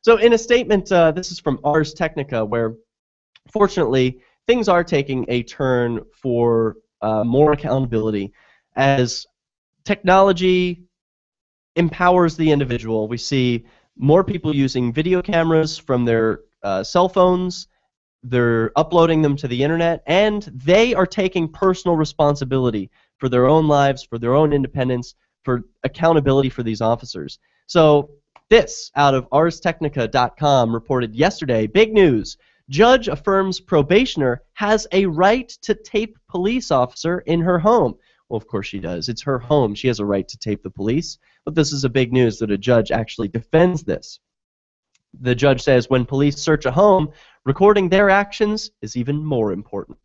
So in a statement, this is from Ars Technica, where fortunately things are taking a turn for more accountability as technology empowers the individual. We see more people using video cameras from their cell phones. They're uploading them to the internet, and they are taking personal responsibility for their own lives, for their own independence, for accountability for these officers. So this, out of ArsTechnica.com, reported yesterday, big news. Judge affirms probationer has a right to tape police officer in her home. Well, of course she does. It's her home. She has a right to tape the police. But this is a big news that a judge actually defends this. The judge says when police search a home, recording their actions is even more important.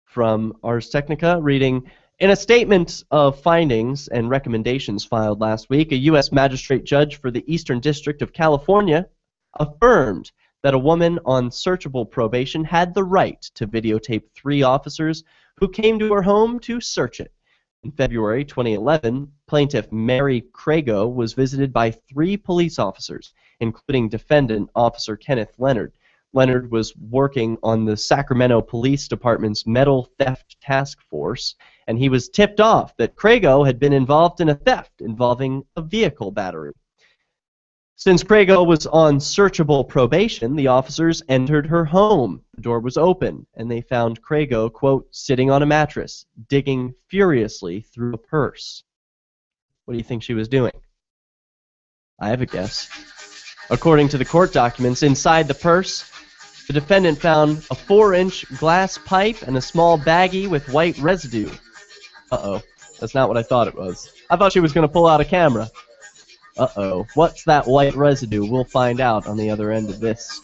From Ars Technica, reading, in a statement of findings and recommendations filed last week, a U.S. magistrate judge for the Eastern District of California affirmed that a woman on searchable probation had the right to videotape 3 officers who came to her home to search it. In February 2011, plaintiff Mary Crago was visited by 3 police officers, including defendant Officer Kenneth Leonard. Leonard was working on the Sacramento Police Department's metal theft task force, and he was tipped off that Crago had been involved in a theft involving a vehicle battery. Since Crago was on searchable probation, the officers entered her home. The door was open, and they found Crago, quote, sitting on a mattress, digging furiously through a purse. What do you think she was doing? I have a guess. According to the court documents, inside the purse, the defendant found a 4-inch glass pipe and a small baggie with white residue. Uh-oh. That's not what I thought it was. I thought she was going to pull out a camera. Uh-oh. What's that white residue? We'll find out on the other end of this.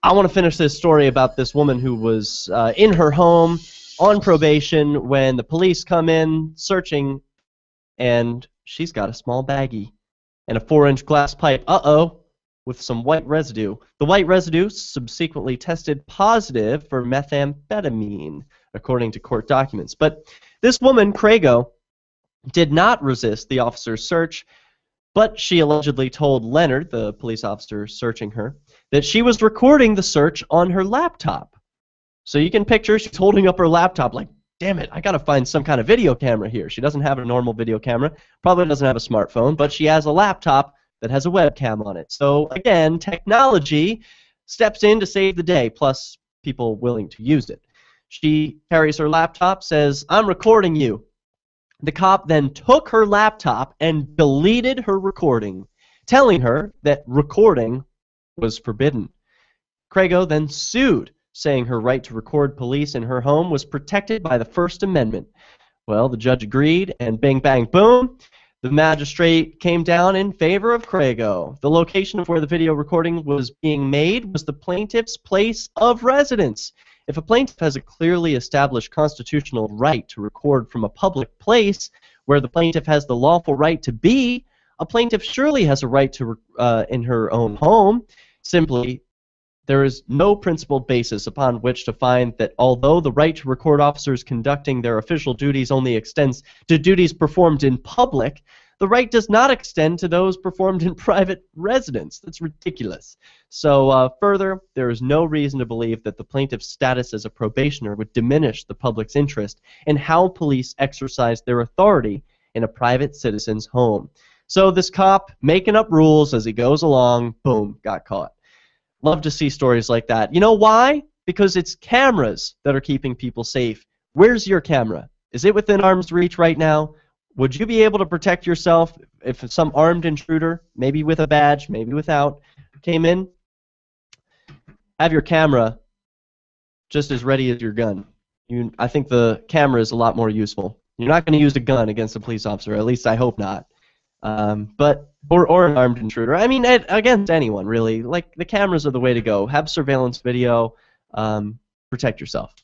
I want to finish this story about this woman who was in her home on probation when the police come in searching, and she's got a small baggie and a 4-inch glass pipe. Uh-oh. With some white residue. The white residue subsequently tested positive for methamphetamine, according to court documents. But this woman, Crago, did not resist the officer's search, but she allegedly told Leonard, the police officer searching her, that she was recording the search on her laptop. So you can picture she's holding up her laptop like, damn it, I gotta find some kind of video camera here. She doesn't have a normal video camera, probably doesn't have a smartphone, but she has a laptop that has a webcam on it. So again, technology steps in to save the day, plus people willing to use it. She carries her laptop, says, I'm recording you. The cop then took her laptop and deleted her recording, telling her that recording was forbidden. Crago then sued, saying her right to record police in her home was protected by the First Amendment. Well, the judge agreed, and bing, bang, boom, the magistrate came down in favor of Crago. The location of where the video recording was being made was the plaintiff's place of residence. If a plaintiff has a clearly established constitutional right to record from a public place where the plaintiff has the lawful right to be, a plaintiff surely has a right to in her own home. Simply, there is no principled basis upon which to find that although the right to record officers conducting their official duties only extends to duties performed in public, the right does not extend to those performed in private residence. That's ridiculous. So further, there is no reason to believe that the plaintiff's status as a probationer would diminish the public's interest in how police exercise their authority in a private citizen's home. So this cop, making up rules as he goes along, boom, got caught. Love to see stories like that. You know why? Because it's cameras that are keeping people safe. Where's your camera? Is it within arm's reach right now? Would you be able to protect yourself if some armed intruder, maybe with a badge, maybe without, came in? Have your camera just as ready as your gun. I think the camera is a lot more useful. You're not going to use a gun against a police officer, at least I hope not. Or an armed intruder. I mean, against anyone, really. Like, the cameras are the way to go. Have surveillance video. Protect yourself.